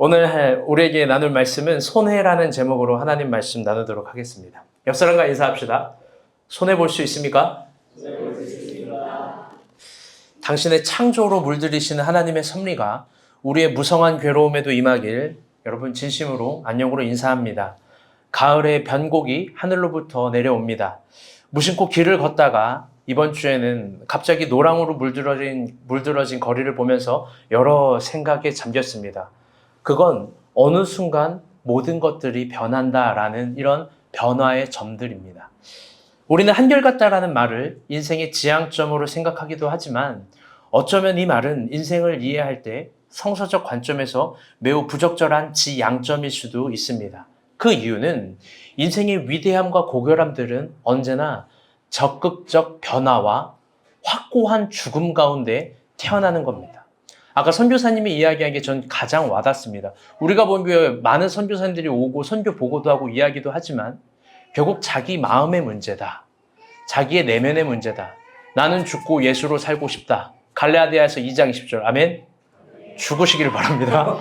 오늘 우리에게 나눌 말씀은 손해라는 제목으로 하나님 말씀 나누도록 하겠습니다. 옆 사람과 인사합시다. 손해 볼 수 있습니까? 당신의 창조로 물들이시는 하나님의 섭리가 우리의 무성한 괴로움에도 임하길 여러분 진심으로 안녕으로 인사합니다. 가을의 변곡이 하늘로부터 내려옵니다. 무심코 길을 걷다가 이번 주에는 갑자기 노랑으로 물들어진 거리를 보면서 여러 생각에 잠겼습니다. 그건 어느 순간 모든 것들이 변한다라는 이런 변화의 점들입니다. 우리는 한결같다라는 말을 인생의 지향점으로 생각하기도 하지만 어쩌면 이 말은 인생을 이해할 때 성서적 관점에서 매우 부적절한 지양점일 수도 있습니다. 그 이유는 인생의 위대함과 고결함들은 언제나 적극적 변화와 확고한 죽음 가운데 태어나는 겁니다. 아까 선교사님이 이야기한 게 전 가장 와닿습니다. 우리가 보면 많은 선교사님들이 오고 선교 보고도 하고 이야기도 하지만 결국 자기 마음의 문제다. 자기의 내면의 문제다. 나는 죽고 예수로 살고 싶다. 갈라디아서 2장 20절. 아멘. 죽으시기를 바랍니다.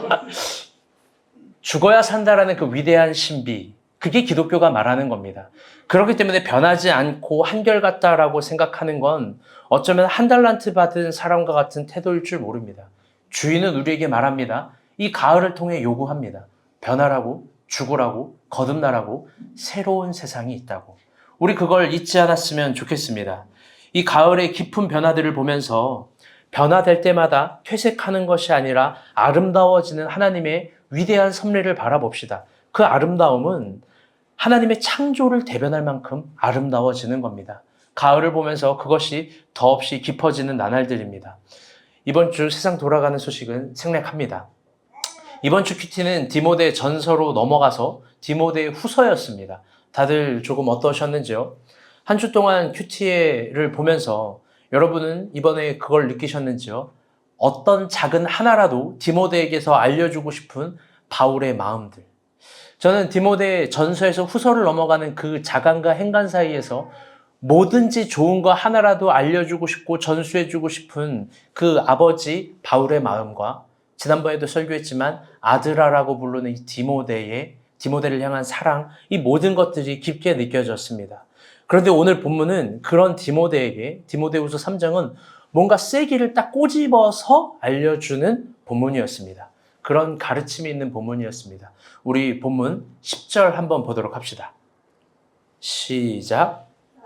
죽어야 산다라는 그 위대한 신비. 그게 기독교가 말하는 겁니다. 그렇기 때문에 변하지 않고 한결같다라고 생각하는 건 어쩌면 한 달란트 받은 사람과 같은 태도일 줄 모릅니다. 주인은 우리에게 말합니다. 이 가을을 통해 요구합니다. 변하라고, 죽으라고, 거듭나라고, 새로운 세상이 있다고. 우리 그걸 잊지 않았으면 좋겠습니다. 이 가을의 깊은 변화들을 보면서 변화될 때마다 퇴색하는 것이 아니라 아름다워지는 하나님의 위대한 섭리를 바라봅시다. 그 아름다움은 하나님의 창조를 대변할 만큼 아름다워지는 겁니다. 가을을 보면서 그것이 더없이 깊어지는 나날들입니다. 이번 주 세상 돌아가는 소식은 생략합니다. 이번 주 큐티는 디모데 전서로 넘어가서 디모데 후서였습니다. 다들 조금 어떠셨는지요? 한 주 동안 큐티를 보면서 여러분은 이번에 그걸 느끼셨는지요? 어떤 작은 하나라도 디모데에게서 알려주고 싶은 바울의 마음들. 저는 디모데 전서에서 후서를 넘어가는 그 자간과 행간 사이에서 뭐든지 좋은 거 하나라도 알려주고 싶고 전수해주고 싶은 그 아버지 바울의 마음과 지난번에도 설교했지만 아드라라고 부르는 이 디모데를 향한 사랑, 이 모든 것들이 깊게 느껴졌습니다. 그런데 오늘 본문은 그런 디모데에게 디모데후서 3장은 뭔가 세기를 딱 꼬집어서 알려주는 본문이었습니다. 그런 가르침이 있는 본문이었습니다. 우리 본문 10절 한번 보도록 합시다. 시작.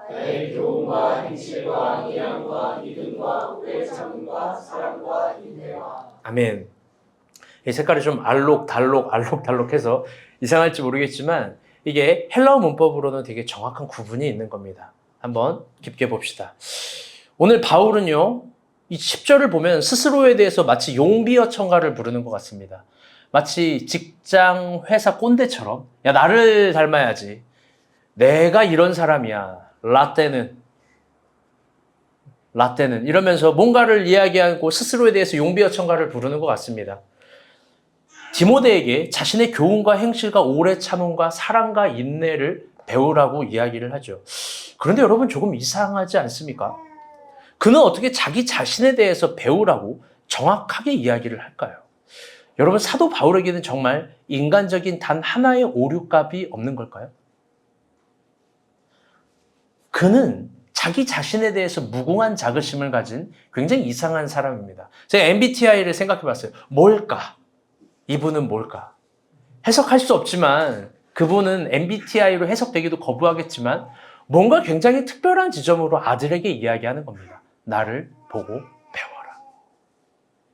나의 교훈과 행실과 일함과 믿음과 오래 참음과 사랑과 인내와. 아멘. 이 색깔이 좀 알록달록해서 이상할지 모르겠지만 이게 헬라어 문법으로는 되게 정확한 구분이 있는 겁니다. 한번 깊게 봅시다. 오늘 바울은요, 이 10절을 보면 스스로에 대해서 마치 용비어천가를 부르는 것 같습니다. 마치 직장, 회사 꼰대처럼 야 나를 닮아야지. 내가 이런 사람이야. 라떼는 이러면서 뭔가를 이야기하고 스스로에 대해서 용비어천가를 부르는 것 같습니다. 디모데에게 자신의 교훈과 행실과 오래 참음과 사랑과 인내를 배우라고 이야기를 하죠. 그런데 여러분 조금 이상하지 않습니까? 그는 어떻게 자기 자신에 대해서 배우라고 정확하게 이야기를 할까요? 여러분 사도 바울에게는 정말 인간적인 단 하나의 오류값이 없는 걸까요? 그는 자기 자신에 대해서 무궁한 자긍심을 가진 굉장히 이상한 사람입니다. 제가 MBTI를 생각해 봤어요. 뭘까? 이분은 뭘까? 해석할 수 없지만 그분은 MBTI로 해석되기도 거부하겠지만 뭔가 굉장히 특별한 지점으로 아들에게 이야기하는 겁니다. 나를 보고 배워라.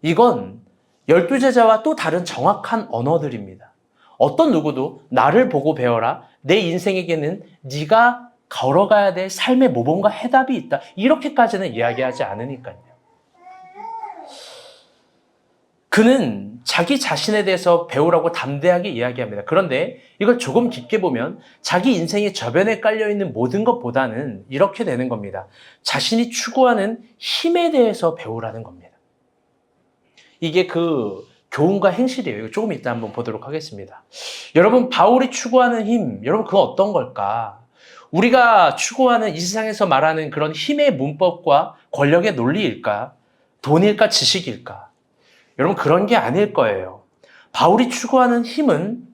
이건 12제자와 또 다른 정확한 언어들입니다. 어떤 누구도 나를 보고 배워라. 내 인생에게는 네가 걸어가야 될 삶의 모범과 해답이 있다. 이렇게까지는 이야기하지 않으니까요. 그는 자기 자신에 대해서 배우라고 담대하게 이야기합니다. 그런데 이걸 조금 깊게 보면 자기 인생의 저변에 깔려있는 모든 것보다는 이렇게 되는 겁니다. 자신이 추구하는 힘에 대해서 배우라는 겁니다. 이게 그 교훈과 행실이에요. 이거 조금 이따 한번 보도록 하겠습니다. 여러분, 바울이 추구하는 힘, 여러분 그거 어떤 걸까? 우리가 추구하는 이 세상에서 말하는 그런 힘의 문법과 권력의 논리일까? 돈일까? 지식일까? 여러분 그런 게 아닐 거예요. 바울이 추구하는 힘은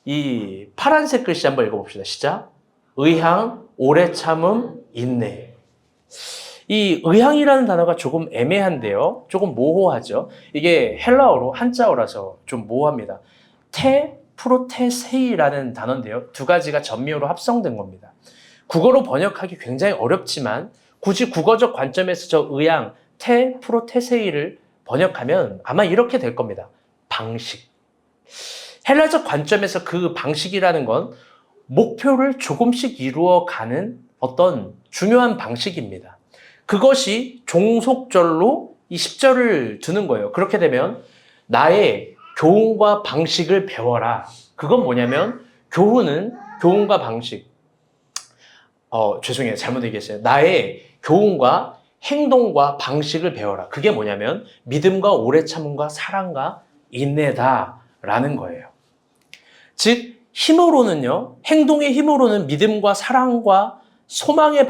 이 파란색 글씨 한번 읽어봅시다. 시작. 의향, 오래 참음, 인내. 이 의향이라는 단어가 조금 애매한데요. 조금 모호하죠. 이게 헬라어로 한자어라서 좀 모호합니다. 프로테세이라는 단어인데요. 두 가지가 전미어로 합성된 겁니다. 국어로 번역하기 굉장히 어렵지만 굳이 국어적 관점에서 저 의향, 프로테세이를 번역하면 아마 이렇게 될 겁니다. 방식. 헬라적 관점에서 그 방식이라는 건 목표를 조금씩 이루어가는 어떤 중요한 방식입니다. 그것이 종속절로 이 10절을 두는 거예요. 그렇게 되면 나의 교훈과 방식을 배워라. 그건 뭐냐면 교훈과 방식. 죄송해요. 잘못 얘기했어요. 나의 교훈과 행동과 방식을 배워라. 그게 뭐냐면 믿음과 오래 참음과 사랑과 인내다라는 거예요. 즉 힘으로는요. 행동의 힘으로는 믿음과 사랑과 소망을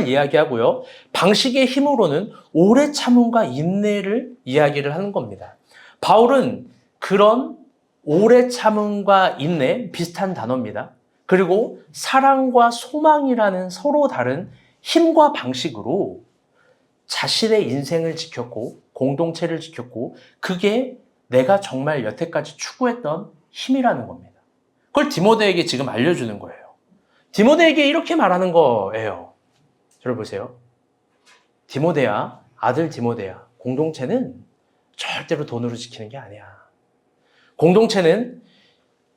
이야기하고요. 방식의 힘으로는 오래 참음과 인내를 이야기를 하는 겁니다. 바울은 그런 오래 참음과 인내 비슷한 단어입니다. 그리고 사랑과 소망이라는 서로 다른 힘과 방식으로 자신의 인생을 지켰고 공동체를 지켰고 그게 내가 정말 여태까지 추구했던 힘이라는 겁니다. 그걸 디모데에게 지금 알려주는 거예요. 디모데에게 이렇게 말하는 거예요. 저를 보세요. 디모데야, 아들 디모데야, 공동체는 절대로 돈으로 지키는 게 아니야. 공동체는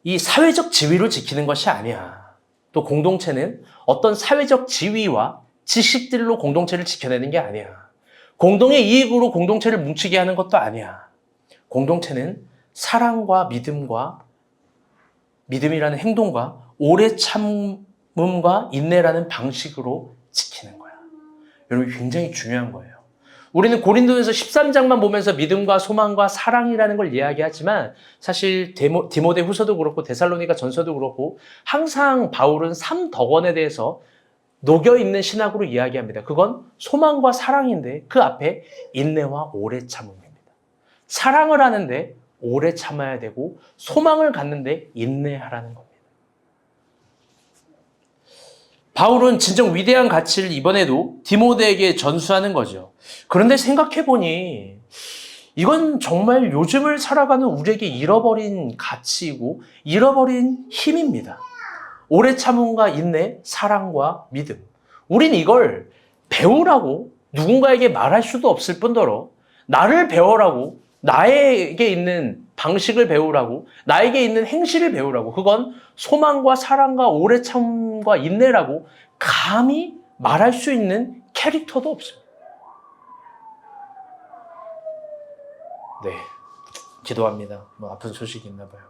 이 사회적 지위로 지키는 것이 아니야. 또 공동체는 어떤 사회적 지위와 지식들로 공동체를 지켜내는 게 아니야. 공동의 이익으로 공동체를 뭉치게 하는 것도 아니야. 공동체는 사랑과 믿음이라는 행동과 오래 참음과 인내라는 방식으로 지키는 거야. 여러분 굉장히 중요한 거예요. 우리는 고린도전서 13장만 보면서 믿음과 소망과 사랑이라는 걸 이야기하지만 사실 디모데 후서도 그렇고 데살로니가 전서도 그렇고 항상 바울은 3덕원에 대해서 녹여있는 신학으로 이야기합니다. 그건 소망과 사랑인데 그 앞에 인내와 오래 참음입니다. 사랑을 하는데 오래 참아야 되고 소망을 갖는데 인내하라는 겁니다. 바울은 진정 위대한 가치를 이번에도 디모데에게 전수하는 거죠. 그런데 생각해보니 이건 정말 요즘을 살아가는 우리에게 잃어버린 가치이고 잃어버린 힘입니다. 오래 참음과 인내, 사랑과 믿음. 우린 이걸 배우라고 누군가에게 말할 수도 없을 뿐더러 나를 배워라고 나에게 있는 방식을 배우라고 나에게 있는 행실을 배우라고 그건 소망과 사랑과 오래 참음과 인내라고 감히 말할 수 있는 캐릭터도 없습니다. 네, 기도합니다. 아픈 소식이 있나 봐요.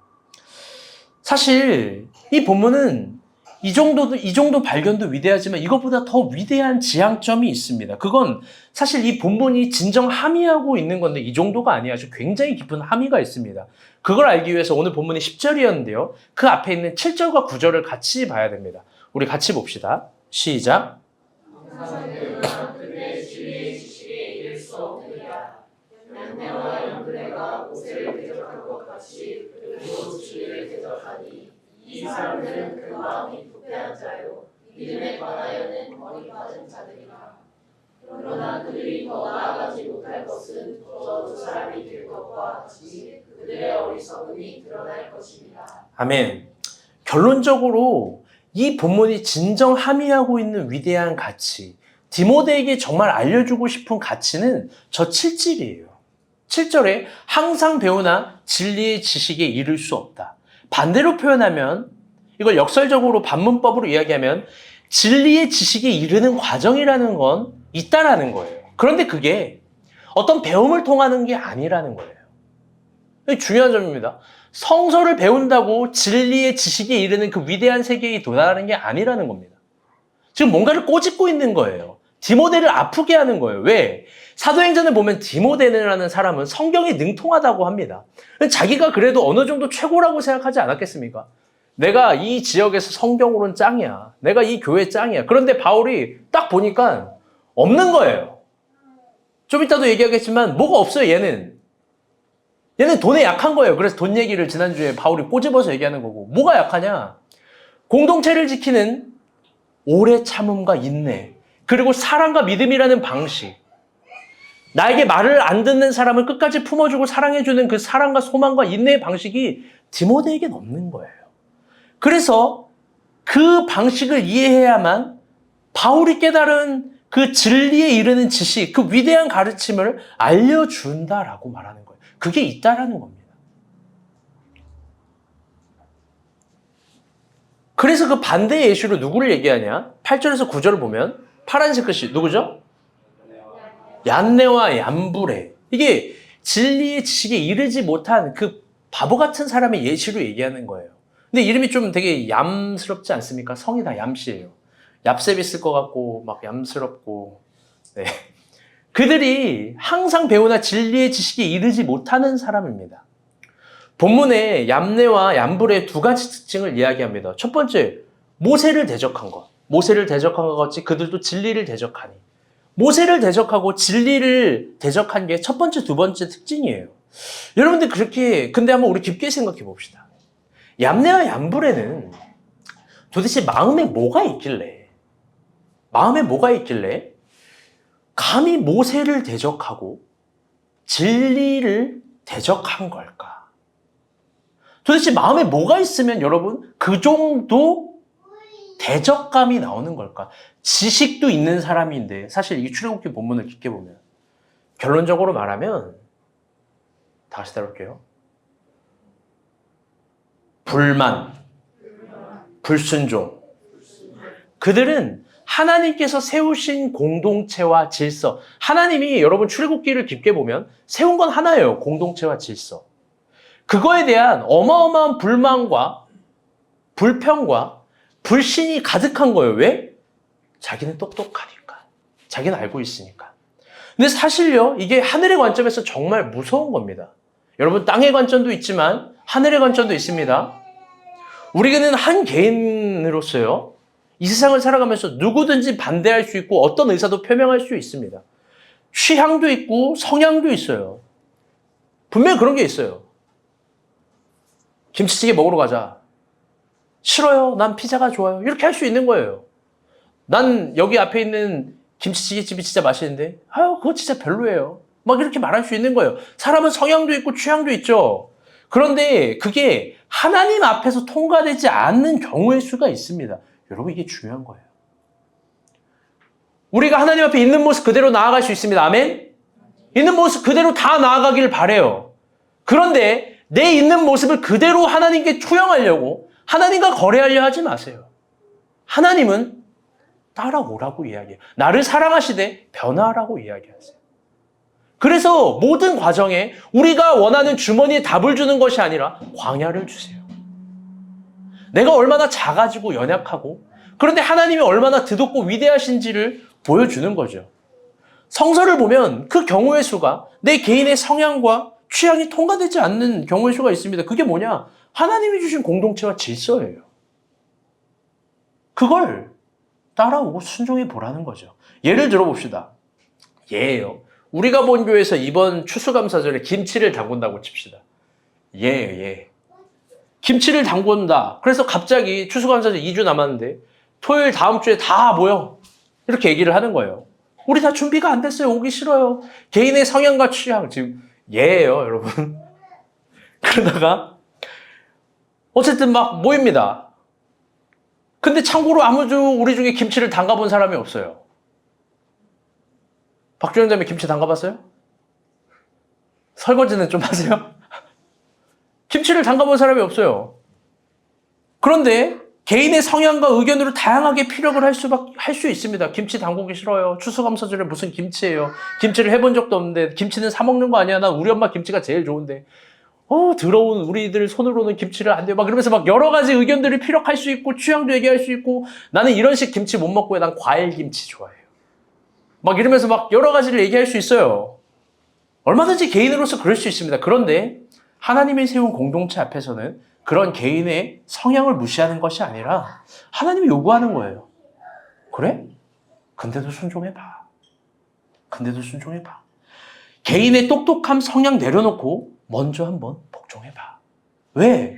사실 이 본문은 이 정도 발견도 위대하지만 이것보다 더 위대한 지향점이 있습니다. 그건 사실 이 본문이 진정 함의하고 있는 건데 이 정도가 아니야. 아주 굉장히 깊은 함의가 있습니다. 그걸 알기 위해서 오늘 본문이 10절이었는데요. 그 앞에 있는 7절과 9절을 같이 봐야 됩니다. 우리 같이 봅시다. 시작. 이 사람들은 그 마음이 부패한 자요 믿음에 관하여는 머리 빠진 자들이라. 그러나 그들이 더 나아가지 못할 것은 저 두 사람이 될 것과 같이 그들의 어리석음이 드러날 것입니다. 아멘. 결론적으로 이 본문이 진정 함의하고 있는 위대한 가치, 디모데에게 정말 알려주고 싶은 가치는 저 7절이에요. 7절에 항상 배우나 진리의 지식에 이를 수 없다. 반대로 표현하면 이걸 역설적으로 반문법으로 이야기하면 진리의 지식에 이르는 과정이라는 건 있다라는 거예요. 그런데 그게 어떤 배움을 통하는 게 아니라는 거예요. 이게 중요한 점입니다. 성서를 배운다고 진리의 지식에 이르는 그 위대한 세계에 도달하는 게 아니라는 겁니다. 지금 뭔가를 꼬집고 있는 거예요. 디모데를 아프게 하는 거예요. 왜? 사도행전을 보면 디모데라는 사람은 성경이 능통하다고 합니다. 자기가 그래도 어느 정도 최고라고 생각하지 않았겠습니까? 내가 이 지역에서 성경으로는 짱이야. 내가 이 교회 짱이야. 그런데 바울이 딱 보니까 없는 거예요. 좀 이따도 얘기하겠지만 뭐가 없어요, 얘는. 얘는 돈에 약한 거예요. 그래서 돈 얘기를 지난주에 바울이 꼬집어서 얘기하는 거고. 뭐가 약하냐? 공동체를 지키는 오래 참음과 인내, 그리고 사랑과 믿음이라는 방식. 나에게 말을 안 듣는 사람을 끝까지 품어주고 사랑해주는 그 사랑과 소망과 인내의 방식이 디모데에겐 없는 거예요. 그래서 그 방식을 이해해야만 바울이 깨달은 그 진리에 이르는 지식, 그 위대한 가르침을 알려준다라고 말하는 거예요. 그게 있다라는 겁니다. 그래서 그 반대의 예시로 누구를 얘기하냐? 8절에서 9절을 보면 파란색 글씨 누구죠? 얀네와 얀브레. 이게 진리의 지식에 이르지 못한 그 바보 같은 사람의 예시로 얘기하는 거예요. 근데 이름이 좀 되게 얌스럽지 않습니까? 성이 다 얌씨예요. 얍셉 있을 것 같고 막 얌스럽고. 네. 그들이 항상 배우나 진리의 지식에 이르지 못하는 사람입니다. 본문에 얌네와 얌브레의 두 가지 특징을 이야기합니다. 첫 번째, 모세를 대적한 것. 모세를 대적한 것 같이 그들도 진리를 대적하니. 모세를 대적하고 진리를 대적한 게 첫 번째, 두 번째 특징이에요. 여러분들 그렇게, 근데 한번 우리 깊게 생각해 봅시다. 얌네와 얌브레는 도대체 마음에 뭐가 있길래 감히 모세를 대적하고 진리를 대적한 걸까? 도대체 마음에 뭐가 있으면 여러분 그 정도 대적감이 나오는 걸까? 지식도 있는 사람인데 사실 이 출애굽기 본문을 깊게 보면 결론적으로 말하면 다시 따라올게요. 불만, 불순종. 그들은 하나님께서 세우신 공동체와 질서. 하나님이 여러분 출애굽기를 깊게 보면 세운 건 하나예요. 공동체와 질서. 그거에 대한 어마어마한 불만과 불평과 불신이 가득한 거예요. 왜? 자기는 똑똑하니까. 자기는 알고 있으니까. 근데 사실요, 이게 하늘의 관점에서 정말 무서운 겁니다. 여러분, 땅의 관점도 있지만 하늘의 관점도 있습니다. 우리는 한 개인으로서요, 이 세상을 살아가면서 누구든지 반대할 수 있고 어떤 의사도 표명할 수 있습니다. 취향도 있고 성향도 있어요. 분명히 그런 게 있어요. 김치찌개 먹으러 가자. 싫어요. 난 피자가 좋아요. 이렇게 할 수 있는 거예요. 난 여기 앞에 있는 김치찌개 집이 진짜 맛있는데 아유 그거 진짜 별로예요. 막 이렇게 말할 수 있는 거예요. 사람은 성향도 있고 취향도 있죠. 그런데 그게 하나님 앞에서 통과되지 않는 경우의 수가 있습니다. 여러분 이게 중요한 거예요. 우리가 하나님 앞에 있는 모습 그대로 나아갈 수 있습니다. 아멘? 있는 모습 그대로 다 나아가길 바래요. 그런데 내 있는 모습을 그대로 하나님께 투영하려고 하나님과 거래하려 하지 마세요. 하나님은 따라오라고 이야기해요. 나를 사랑하시되 변화하라고 이야기하세요. 그래서 모든 과정에 우리가 원하는 주머니에 답을 주는 것이 아니라 광야를 주세요. 내가 얼마나 작아지고 연약하고 그런데 하나님이 얼마나 드높고 위대하신지를 보여주는 거죠. 성서를 보면 그 경우의 수가 내 개인의 성향과 취향이 통과되지 않는 경우의 수가 있습니다. 그게 뭐냐? 하나님이 주신 공동체와 질서예요. 그걸 따라오고 순종해 보라는 거죠. 예를 들어봅시다. 예예요. 우리가 본 교회에서 이번 추수감사절에 김치를 담근다고 칩시다. 예. 김치를 담근다. 그래서 갑자기 추수감사절 2주 남았는데 토요일 다음 주에 다 모여. 이렇게 얘기를 하는 거예요. 우리 다 준비가 안 됐어요. 오기 싫어요. 개인의 성향과 취향. 지금 예예요, 여러분. 그러다가 어쨌든 막 모입니다. 근데 참고로 아무도 우리 중에 김치를 담가본 사람이 없어요. 박주영 자매 김치 담가봤어요? 설거지는 좀 하세요? 김치를 담가본 사람이 없어요. 그런데 개인의 성향과 의견으로 다양하게 피력을 할 수 있습니다. 김치 담그기 싫어요. 추수감사절에 무슨 김치예요. 김치를 해본 적도 없는데 김치는 사 먹는 거 아니야. 난 우리 엄마 김치가 제일 좋은데. 더러운 우리들 손으로는 김치를 안 돼요. 막 그러면서 막 여러 가지 의견들을 피력할 수 있고 취향도 얘기할 수 있고 나는 이런 식 김치 못 먹고요. 난 과일 김치 좋아해요. 막 이러면서 막 여러 가지를 얘기할 수 있어요. 얼마든지 개인으로서 그럴 수 있습니다. 그런데 하나님이 세운 공동체 앞에서는 그런 개인의 성향을 무시하는 것이 아니라 하나님이 요구하는 거예요. 그래? 근데도 순종해봐. 개인의 똑똑함 성향 내려놓고 먼저 한번 복종해봐. 왜?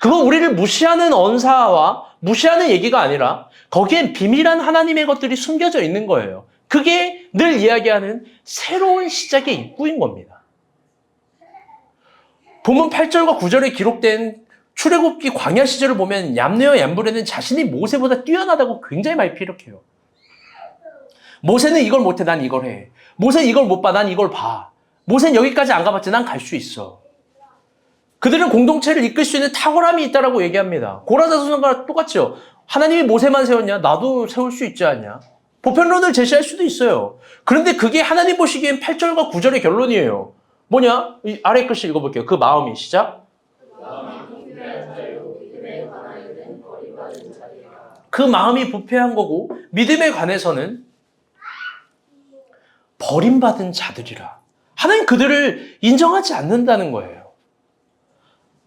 그건 우리를 무시하는 언사와 무시하는 얘기가 아니라 거기엔 비밀한 하나님의 것들이 숨겨져 있는 거예요. 그게 늘 이야기하는 새로운 시작의 입구인 겁니다. 본문 8절과 9절에 기록된 출애굽기 광야 시절을 보면 얌네와 얌브레는 자신이 모세보다 뛰어나다고 굉장히 많이 피력해요. 모세는 이걸 못해, 난 이걸 해. 모세는 이걸 못 봐, 난 이걸 봐. 모세는 여기까지 안 가봤지, 난 갈 수 있어. 그들은 공동체를 이끌 수 있는 탁월함이 있다라고 얘기합니다. 고라자손과 똑같죠. 하나님이 모세만 세웠냐? 나도 세울 수 있지 않냐? 보편론을 제시할 수도 있어요. 그런데 그게 하나님 보시기엔 8절과 9절의 결론이에요. 뭐냐? 이 아래 글씨 읽어볼게요. 그 마음이 시작. 그 마음이 부패한 거고 믿음에 관해서는 버림받은 자들이라. 하나님 그들을 인정하지 않는다는 거예요.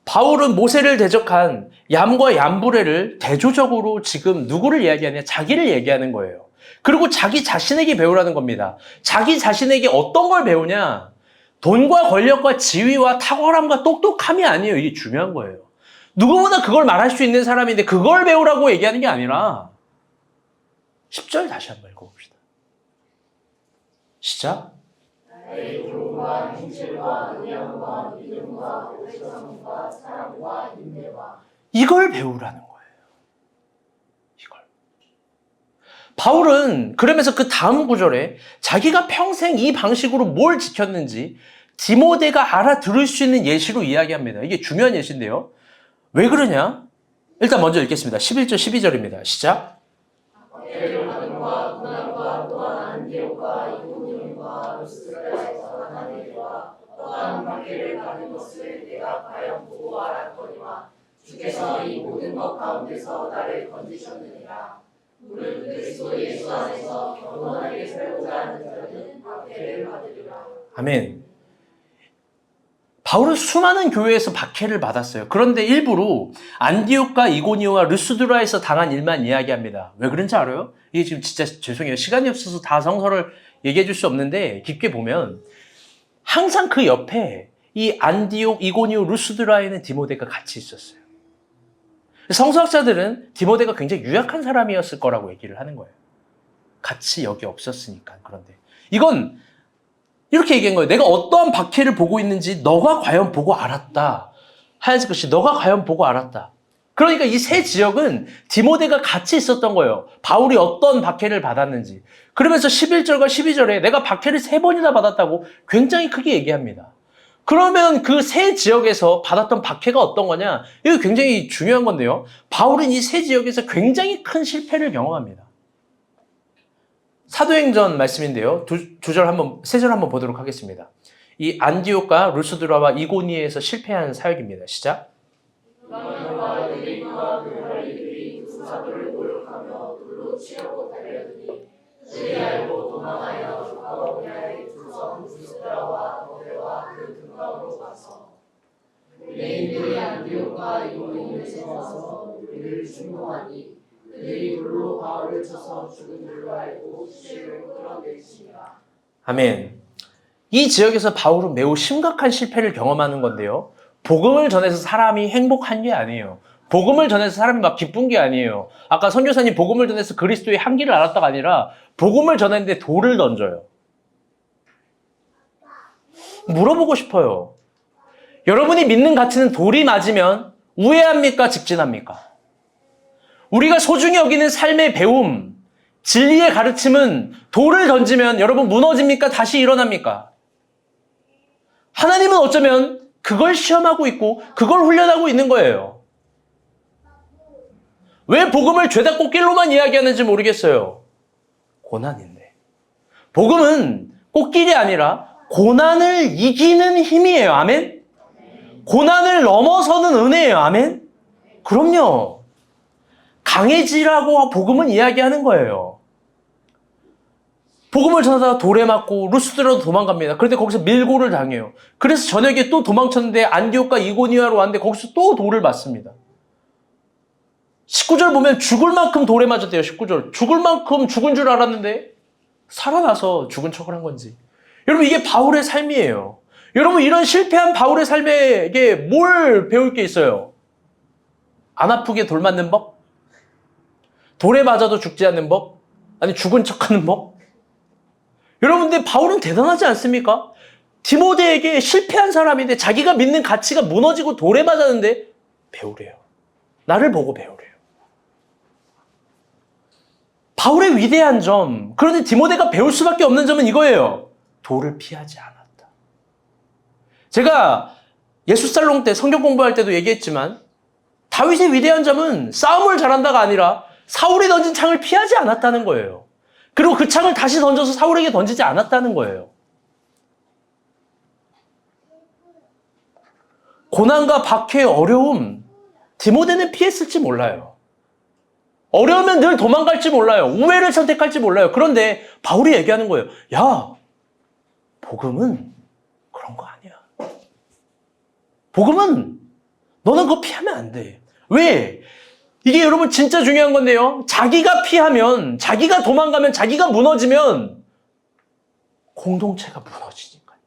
바울은 모세를 대적한 얌과 얌브레를 대조적으로 지금 누구를 이야기하냐? 자기를 얘기하는 거예요. 그리고 자기 자신에게 배우라는 겁니다. 자기 자신에게 어떤 걸 배우냐? 돈과 권력과 지위와 탁월함과 똑똑함이 아니에요. 이게 중요한 거예요. 누구보다 그걸 말할 수 있는 사람인데 그걸 배우라고 얘기하는 게 아니라 10절 다시 한번 읽어봅시다. 시작. 나의 교훈과 행실과 의향과 믿음과 오래성과 사랑과 인내와 이걸 배우라는 거예요. 이걸. 바울은 그러면서 그 다음 구절에 자기가 평생 이 방식으로 뭘 지켰는지 디모데가 알아들을 수 있는 예시로 이야기합니다. 이게 중요한 예시인데요. 왜 그러냐? 일단 먼저 읽겠습니다. 11절, 12절입니다. 시작. 또한 박해를 받은 것을 내가 과연 보고 알았거니와 주께서 이 모든 것 가운데서 나를 건지셨느니라. 무릇 그리스도 예수 안에서 경건하게 살고자 하는 자는 박해를 받으리라. 아멘. 바울은 수많은 교회에서 박해를 받았어요. 그런데 일부러 안디옥과 이고니오와 르스드라에서 당한 일만 이야기합니다. 왜 그런지 알아요? 이게 지금 진짜 죄송해요. 시간이 없어서 다 성서를 얘기해 줄 수 없는데 깊게 보면 항상 그 옆에 이 안디옥, 이고니오, 루스드라에는 디모데가 같이 있었어요. 성서학자들은 디모데가 굉장히 유약한 사람이었을 거라고 얘기를 하는 거예요. 같이 여기 없었으니까. 그런데 이건 이렇게 얘기한 거예요. 내가 어떠한 박해를 보고 있는지 너가 과연 보고 알았다. 하얀색 글씨, 너가 과연 보고 알았다. 그러니까 이 세 지역은 디모데가 같이 있었던 거예요. 바울이 어떤 박해를 받았는지. 그러면서 11절과 12절에 내가 박해를 3번이나 받았다고 굉장히 크게 얘기합니다. 그러면 그 세 지역에서 받았던 박해가 어떤 거냐? 이거 굉장히 중요한 건데요. 바울은 이 세 지역에서 굉장히 큰 실패를 경험합니다. 사도행전 말씀인데요. 세 절 한번 보도록 하겠습니다. 이 안디옥과 루스드라와 이고니에서 실패한 사역입니다. 시작. 유대인들이 안디옥과 이고니오에서 와서 우리를 충동하니 그들이 돌로 바울을 쳐서 죽은 줄로 알고 시체로 끌어내시니라. 아멘. 이 지역에서 바울은 매우 심각한 실패를 경험하는 건데요. 복음을 전해서 사람이 행복한 게 아니에요. 복음을 전해서 사람이 막 기쁜 게 아니에요. 아까 선교사님 복음을 전해서 그리스도의 향기를 알았다가 아니라 복음을 전했는데 돌을 던져요. 물어보고 싶어요. 여러분이 믿는 가치는 돌이 맞으면 우회합니까? 직진합니까? 우리가 소중히 여기는 삶의 배움, 진리의 가르침은 돌을 던지면 여러분 무너집니까? 다시 일어납니까? 하나님은 어쩌면 그걸 시험하고 있고 그걸 훈련하고 있는 거예요. 왜 복음을 죄다 꽃길로만 이야기하는지 모르겠어요. 고난인데. 복음은 꽃길이 아니라 고난을 이기는 힘이에요. 아멘? 고난을 넘어서는 은혜예요. 아멘? 그럼요. 강해지라고 복음은 이야기하는 거예요. 복음을 전하다가 돌에 맞고 루스드라도 도망갑니다. 그런데 거기서 밀고를 당해요. 그래서 저녁에 또 도망쳤는데 안디옥과 이고니아로 왔는데 거기서 또 돌을 맞습니다. 19절 보면 죽을 만큼 돌에 맞았대요. 19절. 죽을 만큼 죽은 줄 알았는데 살아나서 죽은 척을 한 건지. 여러분 이게 바울의 삶이에요. 여러분, 이런 실패한 바울의 삶에게 뭘 배울 게 있어요? 안 아프게 돌 맞는 법? 돌에 맞아도 죽지 않는 법? 아니, 죽은 척하는 법? 여러분들, 바울은 대단하지 않습니까? 디모데에게 실패한 사람인데 자기가 믿는 가치가 무너지고 돌에 맞았는데 배우래요. 나를 보고 배우래요. 바울의 위대한 점, 그런데 디모데가 배울 수밖에 없는 점은 이거예요. 돌을 피하지 않았다. 제가 예수살롱 때 성경 공부할 때도 얘기했지만 다윗의 위대한 점은 싸움을 잘한다가 아니라 사울이 던진 창을 피하지 않았다는 거예요. 그리고 그 창을 다시 던져서 사울에게 던지지 않았다는 거예요. 고난과 박해, 어려움, 디모데는 피했을지 몰라요. 어려우면 늘 도망갈지 몰라요. 우회를 선택할지 몰라요. 그런데 바울이 얘기하는 거예요. 야, 복음은 그런 거 아니야. 복음은 너는 그거 피하면 안 돼. 왜? 이게 여러분 진짜 중요한 건데요. 자기가 피하면, 자기가 도망가면, 자기가 무너지면 공동체가 무너지니까요.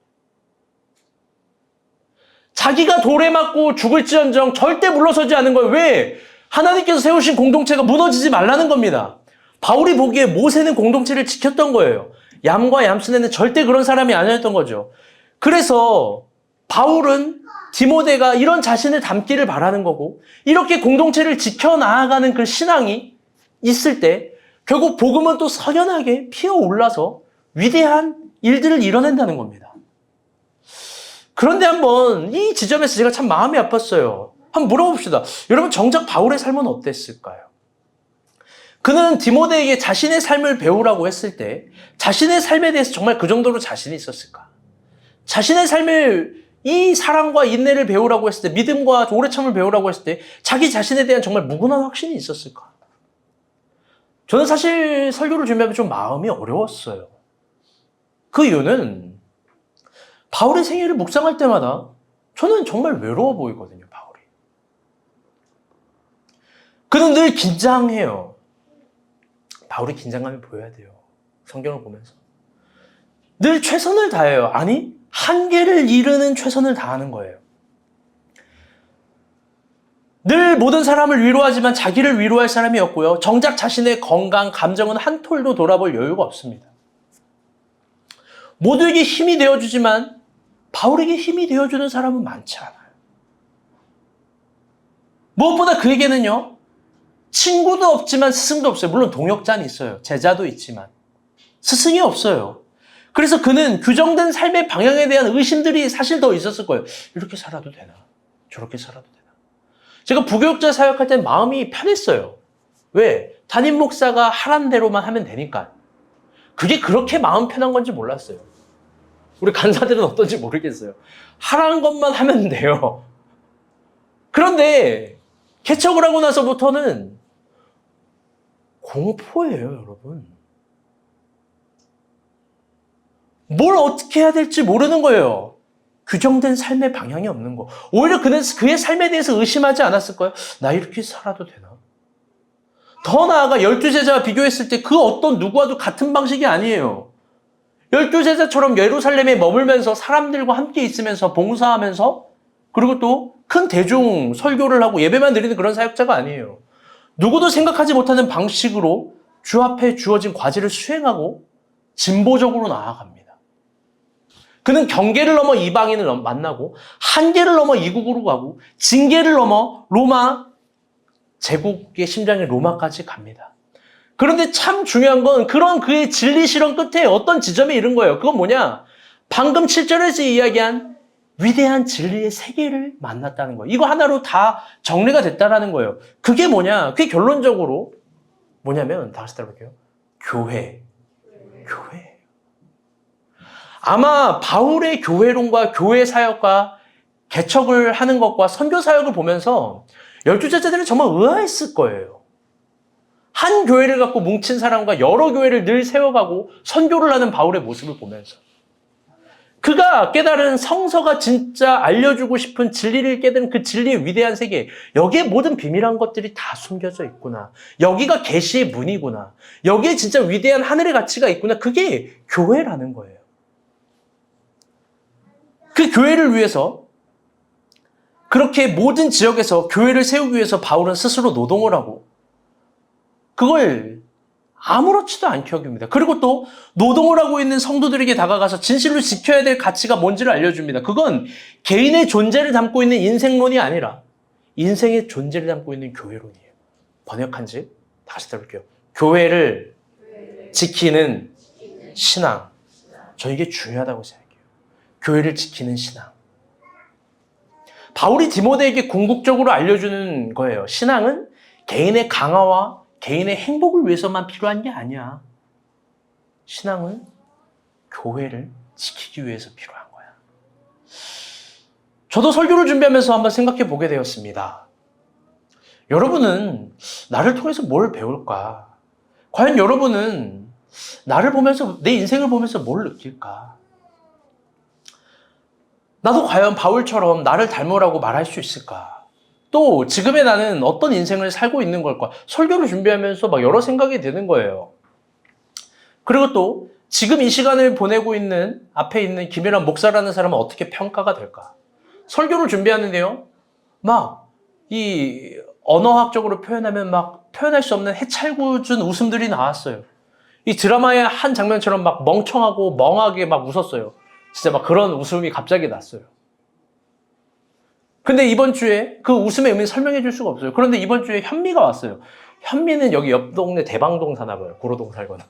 자기가 돌에 맞고 죽을지언정 절대 물러서지 않는 거예요. 왜? 하나님께서 세우신 공동체가 무너지지 말라는 겁니다. 바울이 보기에 모세는 공동체를 지켰던 거예요. 얌과 얌순에는 절대 그런 사람이 아니었던 거죠. 그래서 바울은 디모데가 이런 자신을 닮기를 바라는 거고, 이렇게 공동체를 지켜나가는 그 신앙이 있을 때 결국 복음은 또 선연하게 피어올라서 위대한 일들을 이뤄낸다는 겁니다. 그런데 한번 이 지점에서 제가 참 마음이 아팠어요. 한번 물어봅시다. 여러분, 정작 바울의 삶은 어땠을까요? 그는 디모데에게 자신의 삶을 배우라고 했을 때 자신의 삶에 대해서 정말 그 정도로 자신이 있었을까? 자신의 삶을, 이 사랑과 인내를 배우라고 했을 때, 믿음과 오래 참을 배우라고 했을 때 자기 자신에 대한 정말 무근한 확신이 있었을까? 저는 사실 설교를 준비하면 좀 마음이 어려웠어요. 그 이유는 바울의 생애를 묵상할 때마다 저는 정말 외로워 보이거든요, 바울이. 그는 늘 긴장해요. 바울이 긴장감이 보여야 돼요. 성경을 보면서. 늘 최선을 다해요. 아니, 한계를 이르는 최선을 다하는 거예요. 늘 모든 사람을 위로하지만 자기를 위로할 사람이 없고요. 정작 자신의 건강, 감정은 한 톨도 돌아볼 여유가 없습니다. 모두에게 힘이 되어주지만 바울에게 힘이 되어주는 사람은 많지 않아요. 무엇보다 그에게는요, 친구도 없지만 스승도 없어요. 물론 동역자는 있어요. 제자도 있지만 스승이 없어요. 그래서 그는 규정된 삶의 방향에 대한 의심들이 사실 더 있었을 거예요. 이렇게 살아도 되나? 저렇게 살아도 되나? 제가 부교육자 사역할 때 마음이 편했어요. 왜? 담임 목사가 하란 대로만 하면 되니까. 그게 그렇게 마음 편한 건지 몰랐어요. 우리 간사들은 어떤지 모르겠어요. 하라는 것만 하면 돼요. 그런데 개척을 하고 나서부터는 공포예요, 여러분. 뭘 어떻게 해야 될지 모르는 거예요. 규정된 삶의 방향이 없는 거. 오히려 그는 그의 삶에 대해서 의심하지 않았을까요? 나 이렇게 살아도 되나? 더 나아가 12제자와 비교했을 때 그 어떤 누구와도 같은 방식이 아니에요. 12제자처럼 예루살렘에 머물면서 사람들과 함께 있으면서 봉사하면서, 그리고 또 큰 대중 설교를 하고 예배만 드리는 그런 사역자가 아니에요. 누구도 생각하지 못하는 방식으로 주 앞에 주어진 과제를 수행하고 진보적으로 나아갑니다. 그는 경계를 넘어 이방인을 만나고 한계를 넘어 이국으로 가고 징계를 넘어 로마 제국의 심장인 로마까지 갑니다. 그런데 참 중요한 건 그런 그의 진리 실현 끝에 어떤 지점에 이른 거예요. 그건 뭐냐? 방금 7절에서 이야기한 위대한 진리의 세계를 만났다는 거예요. 이거 하나로 다 정리가 됐다라는 거예요. 그게 뭐냐? 그게 결론적으로 뭐냐면, 다 같이 따라볼게요. 교회. 아마 바울의 교회론과 교회 사역과 개척을 하는 것과 선교 사역을 보면서 12제자들은 정말 의아했을 거예요. 한 교회를 갖고 뭉친 사람과 여러 교회를 늘 세워가고 선교를 하는 바울의 모습을 보면서 그가 깨달은 성서가 진짜 알려주고 싶은 진리를 깨달은 그 진리의 위대한 세계, 여기에 모든 비밀한 것들이 다 숨겨져 있구나. 여기가 계시의 문이구나. 여기에 진짜 위대한 하늘의 가치가 있구나. 그게 교회라는 거예요. 그 교회를 위해서 그렇게 모든 지역에서 교회를 세우기 위해서 바울은 스스로 노동을 하고 그걸 아무렇지도 않게 여깁니다. 그리고 또 노동을 하고 있는 성도들에게 다가가서 진실로 지켜야 될 가치가 뭔지를 알려줍니다. 그건 개인의 존재를 담고 있는 인생론이 아니라 인생의 존재를 담고 있는 교회론이에요. 번역한지 다시 들어볼게요. 교회를 지키는 신앙. 저 이게 중요하다고 생각해요. 교회를 지키는 신앙. 바울이 디모데에게 궁극적으로 알려주는 거예요. 신앙은 개인의 강화와 개인의 행복을 위해서만 필요한 게 아니야. 신앙은 교회를 지키기 위해서 필요한 거야. 저도 설교를 준비하면서 한번 생각해 보게 되었습니다. 여러분은 나를 통해서 뭘 배울까? 과연 여러분은 나를 보면서, 내 인생을 보면서 뭘 느낄까? 나도 과연 바울처럼 나를 닮으라고 말할 수 있을까? 또 지금의 나는 어떤 인생을 살고 있는 걸까? 설교를 준비하면서 막 여러 생각이 드는 거예요. 그리고 또 지금 이 시간을 보내고 있는 앞에 있는 김일환 목사라는 사람은 어떻게 평가가 될까? 설교를 준비하는데요. 막 이 언어학적으로 표현하면 막 표현할 수 없는 해찰구준 웃음들이 나왔어요. 이 드라마의 한 장면처럼 막 멍청하고 멍하게 막 웃었어요. 진짜 막 그런 웃음이 갑자기 났어요. 근데 이번 주에 그 웃음의 의미를 설명해 줄 수가 없어요. 그런데 이번 주에 현미가 왔어요. 현미는 여기 옆 동네 대방동 사나 봐요. 고로동 살거나.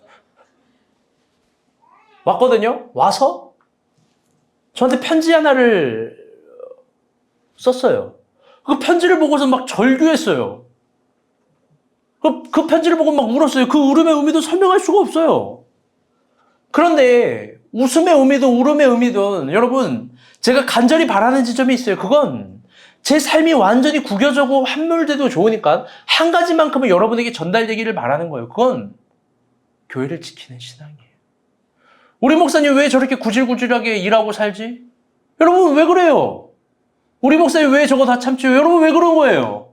왔거든요. 와서 저한테 편지 하나를 썼어요. 그 편지를 보고서 막 절규했어요. 그 편지를 보고 막 울었어요. 그 울음의 의미도 설명할 수가 없어요. 그런데 웃음의 의미도 울음의 의미도 여러분 제가 간절히 바라는 지점이 있어요. 그건 제 삶이 완전히 구겨져고 함몰돼도 좋으니까 한 가지만큼은 여러분에게 전달되기를 바라는 거예요. 그건 교회를 지키는 신앙이에요. 우리 목사님 왜 저렇게 구질구질하게 일하고 살지? 여러분 왜 그래요? 우리 목사님 왜 저거 다 참지요? 여러분 왜 그런 거예요?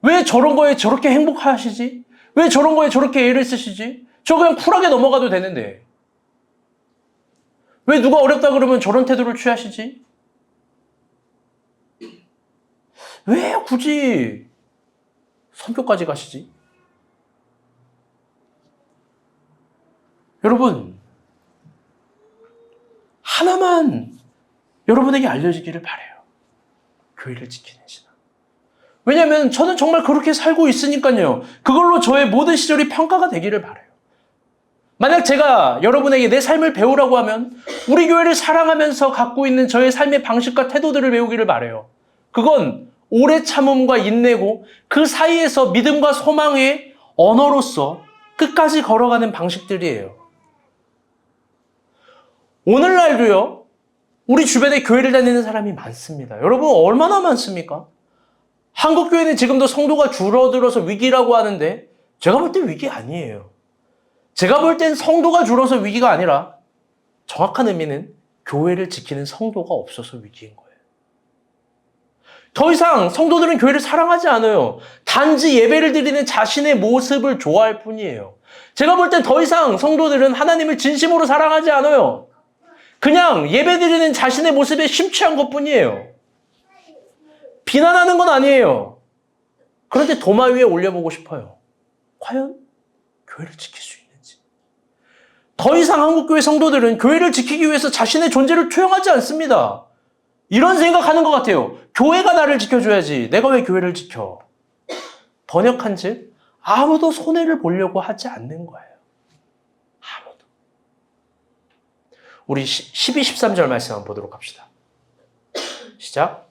왜 저런 거에 저렇게 행복하시지? 왜 저런 거에 저렇게 애를 쓰시지? 저 그냥 쿨하게 넘어가도 되는데 왜 누가 어렵다 그러면 저런 태도를 취하시지? 왜 굳이 선교까지 가시지? 여러분 하나만 여러분에게 알려지기를 바라요. 교회를 지키는 신앙. 왜냐하면 저는 정말 그렇게 살고 있으니까요. 그걸로 저의 모든 시절이 평가가 되기를 바라요. 만약 제가 여러분에게 내 삶을 배우라고 하면 우리 교회를 사랑하면서 갖고 있는 저의 삶의 방식과 태도들을 배우기를 바라요. 그건 오래 참음과 인내고 그 사이에서 믿음과 소망의 언어로서 끝까지 걸어가는 방식들이에요. 오늘날도요. 우리 주변에 교회를 다니는 사람이 많습니다. 여러분 얼마나 많습니까? 한국 교회는 지금도 성도가 줄어들어서 위기라고 하는데 제가 볼 땐 위기 아니에요. 제가 볼 땐 성도가 줄어서 위기가 아니라 정확한 의미는 교회를 지키는 성도가 없어서 위기인 거예요. 더 이상 성도들은 교회를 사랑하지 않아요. 단지 예배를 드리는 자신의 모습을 좋아할 뿐이에요. 제가 볼 땐 더 이상 성도들은 하나님을 진심으로 사랑하지 않아요. 그냥 예배드리는 자신의 모습에 심취한 것뿐이에요. 비난하는 건 아니에요. 그런데 도마 위에 올려보고 싶어요. 과연 교회를 지킬 수 있는지. 더 이상 한국교회 성도들은 교회를 지키기 위해서 자신의 존재를 투영하지 않습니다. 이런 생각하는 것 같아요. 교회가 나를 지켜줘야지. 내가 왜 교회를 지켜? 번역한즉 아무도 손해를 보려고 하지 않는 거예요. 아무도. 우리 12, 13절 말씀 한번 보도록 합시다. 시작.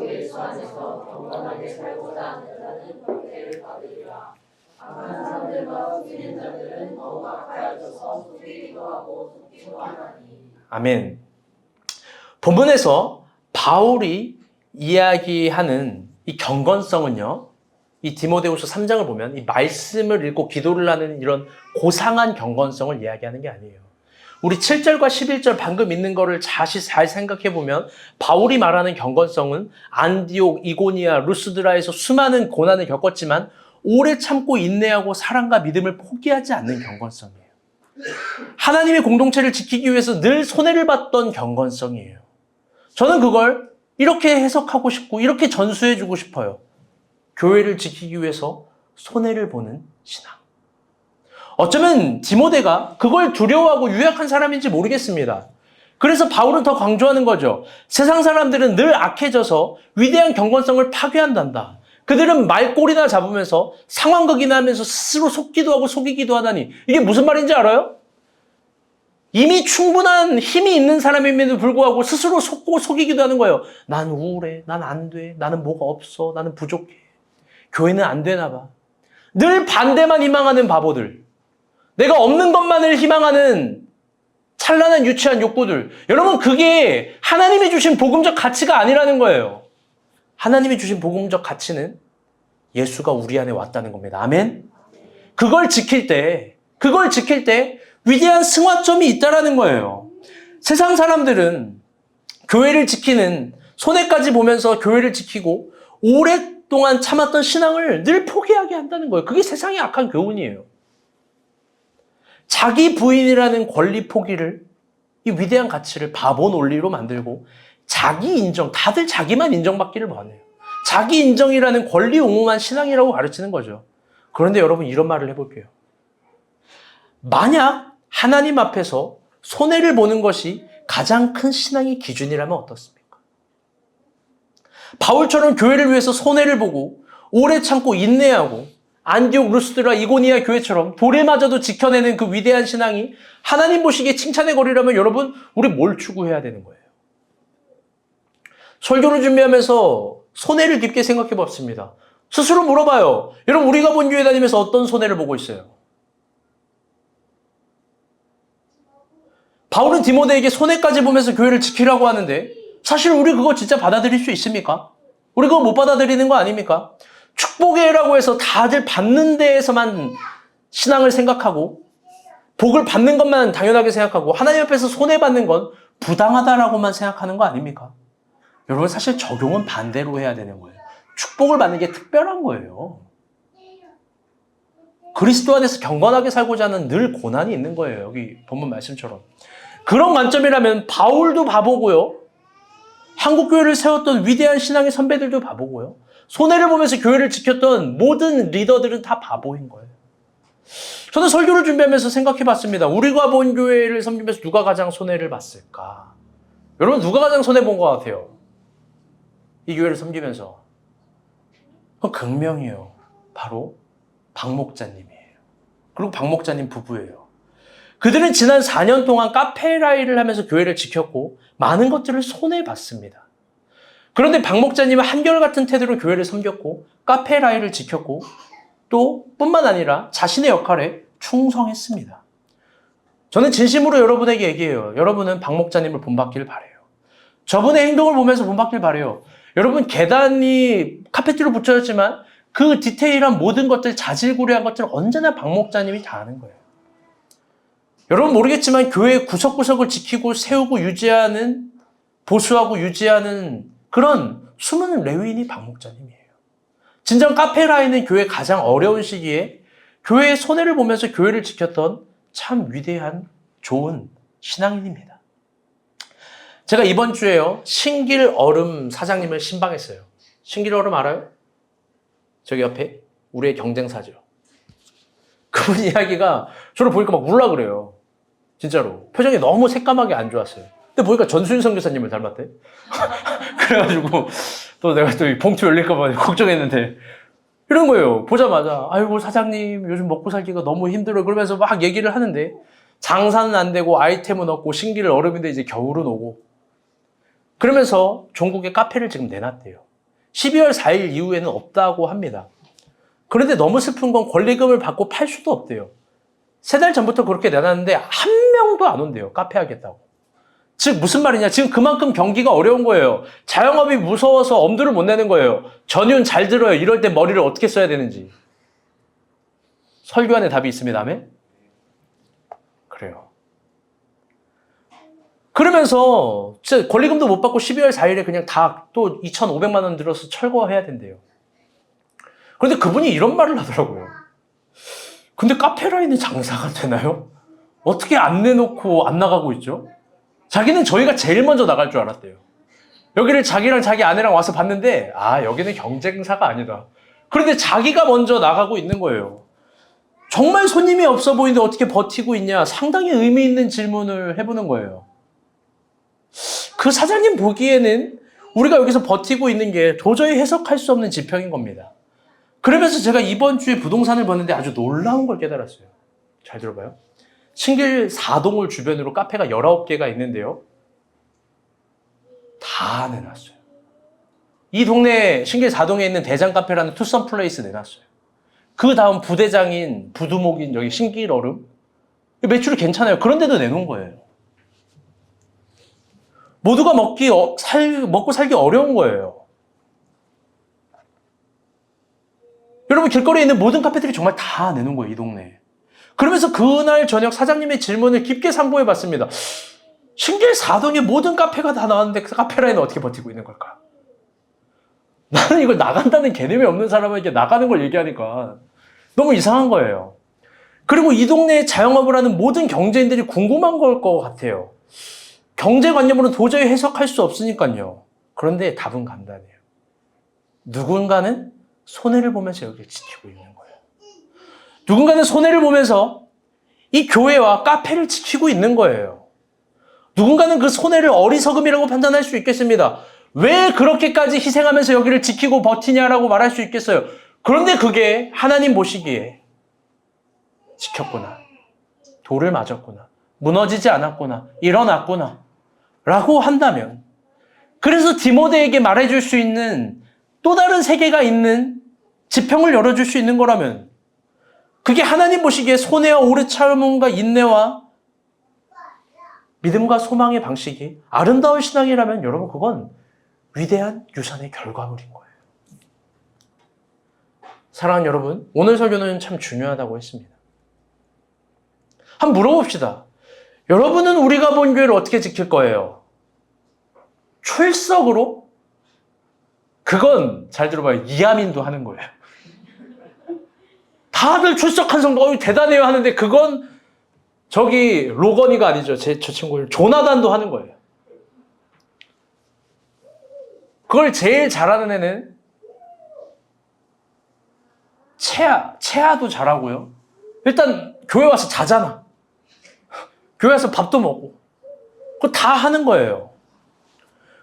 예수 안에서 경건하게 살고자 하는 자는 박해를 받으리라. 악한 사람들과 속이는 자들은 더욱 악하여져서 속이기도 하고 속기도 하나니. 아멘. 본문에서 바울이 이야기하는 이 경건성은요, 이 디모데후서 3장을 보면 이 말씀을 읽고 기도를 하는 이런 고상한 경건성을 이야기하는 게 아니에요. 우리 7절과 11절 방금 있는 거를 다시 잘 생각해 보면 바울이 말하는 경건성은 안디옥, 이고니아, 루스드라에서 수많은 고난을 겪었지만 오래 참고 인내하고 사랑과 믿음을 포기하지 않는 경건성이에요. 하나님의 공동체를 지키기 위해서 늘 손해를 봤던 경건성이에요. 저는 그걸 이렇게 해석하고 싶고 이렇게 전수해주고 싶어요. 교회를 지키기 위해서 손해를 보는 신앙. 어쩌면 디모데가 그걸 두려워하고 유약한 사람인지 모르겠습니다. 그래서 바울은 더 강조하는 거죠. 세상 사람들은 늘 악해져서 위대한 경건성을 파괴한단다. 그들은 말꼬리나 잡으면서 상황극이나 하면서 스스로 속기도 하고 속이기도 하다니. 이게 무슨 말인지 알아요? 이미 충분한 힘이 있는 사람임에도 불구하고 스스로 속고 속이기도 하는 거예요. 난 우울해. 난 안 돼. 나는 뭐가 없어. 나는 부족해. 교회는 안 되나 봐. 늘 반대만 희망하는 바보들. 내가 없는 것만을 희망하는 찬란한 유치한 욕구들. 여러분, 그게 하나님이 주신 복음적 가치가 아니라는 거예요. 하나님이 주신 복음적 가치는 예수가 우리 안에 왔다는 겁니다. 아멘? 그걸 지킬 때 위대한 승화점이 있다라는 거예요. 세상 사람들은 교회를 지키는 손해까지 보면서 교회를 지키고 오랫동안 참았던 신앙을 늘 포기하게 한다는 거예요. 그게 세상의 악한 교훈이에요. 자기 부인이라는 권리 포기를, 이 위대한 가치를 바보 논리로 만들고 자기 인정, 다들 자기만 인정받기를 원해요. 자기 인정이라는 권리 옹호한 신앙이라고 가르치는 거죠. 그런데 여러분, 이런 말을 해볼게요. 만약 하나님 앞에서 손해를 보는 것이 가장 큰 신앙의 기준이라면 어떻습니까? 바울처럼 교회를 위해서 손해를 보고 오래 참고 인내하고 안디옥, 루스드라, 이고니아 교회처럼 돌에마저도 지켜내는 그 위대한 신앙이 하나님 보시기에 칭찬의 거리라면 여러분, 우리 뭘 추구해야 되는 거예요? 설교를 준비하면서 손해를 깊게 생각해 봤습니다. 스스로 물어봐요. 여러분, 우리가 본 교회 다니면서 어떤 손해를 보고 있어요? 바울은 디모데에게 손해까지 보면서 교회를 지키라고 하는데 사실 우리 그거 진짜 받아들일 수 있습니까? 우리 그거 못 받아들이는 거 아닙니까? 축복이라고 해서 다들 받는 데에서만 신앙을 생각하고 복을 받는 것만 당연하게 생각하고 하나님 앞에서 손해받는 건 부당하다라고만 생각하는 거 아닙니까? 여러분, 사실 적용은 반대로 해야 되는 거예요. 축복을 받는 게 특별한 거예요. 그리스도 안에서 경건하게 살고자 하는 늘 고난이 있는 거예요. 여기 본문 말씀처럼. 그런 관점이라면 바울도 바보고요. 한국교회를 세웠던 위대한 신앙의 선배들도 바보고요. 손해를 보면서 교회를 지켰던 모든 리더들은 다 바보인 거예요. 저는 설교를 준비하면서 생각해 봤습니다. 우리가 본 교회를 섬기면서 누가 가장 손해를 봤을까? 여러분, 누가 가장 손해본 것 같아요? 이 교회를 섬기면서. 그건 극명이에요. 바로 박 목자님이에요. 그리고 박 목자님 부부예요. 그들은 지난 4년 동안 카페라이를 하면서 교회를 지켰고 많은 것들을 손해봤습니다. 그런데 박 목자님은 한결같은 태도로 교회를 섬겼고 카페라이를 지켰고 또 뿐만 아니라 자신의 역할에 충성했습니다. 저는 진심으로 여러분에게 얘기해요. 여러분은 박 목자님을 본받기를 바라요. 저분의 행동을 보면서 본받기를 바라요. 여러분, 계단이 카페트로 붙여졌지만 그 디테일한 모든 것들, 자질구레한 것들은 언제나 박 목자님이 다 하는 거예요. 여러분 모르겠지만 교회의 구석구석을 지키고 세우고 유지하는, 보수하고 유지하는 그런 숨은 레위인이 박 목자님이에요. 진정 카페라인은 교회 가장 어려운 시기에 교회의 손해를 보면서 교회를 지켰던 참 위대한 좋은 신앙인입니다. 제가 이번 주에요, 신길 얼음 사장님을 신방했어요. 신길 얼음 알아요? 저기 옆에 우리의 경쟁사죠. 그분 이야기가 저를 보니까 막 울라 그래요. 진짜로. 표정이 너무 새까맣게 안 좋았어요. 근데 보니까 전수인 선교사님을 닮았대. 그래가지고 또 내가 또 봉투 열릴까 봐 걱정했는데 이런 거예요. 보자마자 아이고 사장님 요즘 먹고 살기가 너무 힘들어요. 그러면서 막 얘기를 하는데 장사는 안 되고 아이템은 없고 신기를 얼음인데 이제 겨울은 오고 그러면서 종국에 카페를 지금 내놨대요. 12월 4일 이후에는 없다고 합니다. 그런데 너무 슬픈 건 권리금을 받고 팔 수도 없대요. 3달 전부터 그렇게 내놨는데 한 명도 안 온대요. 카페 하겠다고. 즉 무슨 말이냐. 지금 그만큼 경기가 어려운 거예요. 자영업이 무서워서 엄두를 못 내는 거예요. 전윤 잘 들어요. 이럴 때 머리를 어떻게 써야 되는지. 설교 안에 답이 있습니다. 아멘? 그래요. 그러면서 진짜 권리금도 못 받고 12월 4일에 그냥 다 또 2,500만 원 들어서 철거해야 된대요. 그런데 그분이 이런 말을 하더라고요. 근데 카페라인은 장사가 되나요? 어떻게 안 내놓고 안 나가고 있죠? 자기는 저희가 제일 먼저 나갈 줄 알았대요. 여기를 자기랑 자기 아내랑 와서 봤는데 여기는 경쟁사가 아니다. 그런데 자기가 먼저 나가고 있는 거예요. 정말 손님이 없어 보이는데 어떻게 버티고 있냐? 상당히 의미 있는 질문을 해보는 거예요. 그 사장님 보기에는 우리가 여기서 버티고 있는 게 도저히 해석할 수 없는 지평인 겁니다. 그러면서 제가 이번 주에 부동산을 봤는데 아주 놀라운 걸 깨달았어요. 잘 들어봐요. 신길 4동을 주변으로 카페가 19개가 있는데요. 다 내놨어요. 이 동네 신길 4동에 있는 대장 카페라는 투썸 플레이스 내놨어요. 그 다음 부대장인 부두목인 여기 신길 얼음. 매출이 괜찮아요. 그런데도 내놓은 거예요. 모두가 먹고 살기 어려운 거예요. 여러분 길거리에 있는 모든 카페들이 정말 다 내놓은 거예요. 이 동네에. 그러면서 그날 저녁 사장님의 질문을 깊게 상고해 봤습니다. 신길 4동에 모든 카페가 다 나왔는데 그 카페라인은 어떻게 버티고 있는 걸까? 나는 이걸 나간다는 개념이 없는 사람에게 나가는 걸 얘기하니까 너무 이상한 거예요. 그리고 이 동네에 자영업을 하는 모든 경제인들이 궁금한 걸 것 같아요. 경제관념으로는 도저히 해석할 수 없으니까요. 그런데 답은 간단해요. 누군가는 손해를 보면서 여기를 지키고 있는 거예요. 누군가는 손해를 보면서 이 교회와 카페를 지키고 있는 거예요. 누군가는 그 손해를 어리석음이라고 판단할 수 있겠습니다. 왜 그렇게까지 희생하면서 여기를 지키고 버티냐라고 말할 수 있겠어요. 그런데 그게 하나님 보시기에 지켰구나, 돌을 맞았구나, 무너지지 않았구나, 일어났구나 라고 한다면, 그래서 디모데에게 말해줄 수 있는 또 다른 세계가 있는 지평을 열어줄 수 있는 거라면, 그게 하나님 보시기에 손해와 오래 참음과 인내와 믿음과 소망의 방식이 아름다운 신앙이라면 여러분 그건 위대한 유산의 결과물인 거예요. 사랑하는 여러분, 오늘 설교는 참 중요하다고 했습니다. 한번 물어봅시다. 여러분은 우리가 본 교회를 어떻게 지킬 거예요? 출석으로? 그건 잘 들어봐요. 이하민도 하는 거예요. 다들 출석한 성도 대단해요 하는데 그건 저기 로건이가 아니죠. 저 친구 조나단도 하는 거예요. 그걸 제일 잘하는 애는 채아도 잘하고요. 일단 교회 와서 자잖아. 교회 와서 밥도 먹고. 그거 다 하는 거예요.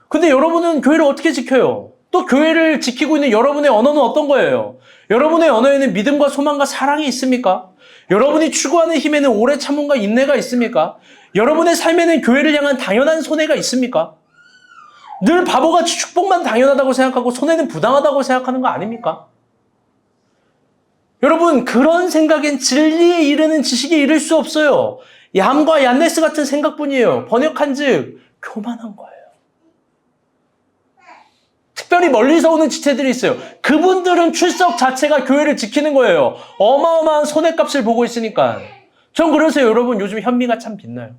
근데 여러분은 교회를 어떻게 지켜요? 또 교회를 지키고 있는 여러분의 언어는 어떤 거예요? 여러분의 언어에는 믿음과 소망과 사랑이 있습니까? 여러분이 추구하는 힘에는 오래 참음과 인내가 있습니까? 여러분의 삶에는 교회를 향한 당연한 손해가 있습니까? 늘 바보같이 축복만 당연하다고 생각하고 손해는 부당하다고 생각하는 거 아닙니까? 여러분, 그런 생각엔 진리에 이르는 지식에 이를 수 없어요. 얌과 얀네스 같은 생각뿐이에요. 번역한즉 교만한 거예요. 특별히 멀리서 오는 지체들이 있어요. 그분들은 출석 자체가 교회를 지키는 거예요. 어마어마한 손해값을 보고 있으니까. 전 그러세요. 여러분, 요즘 현미가 참 빛나요.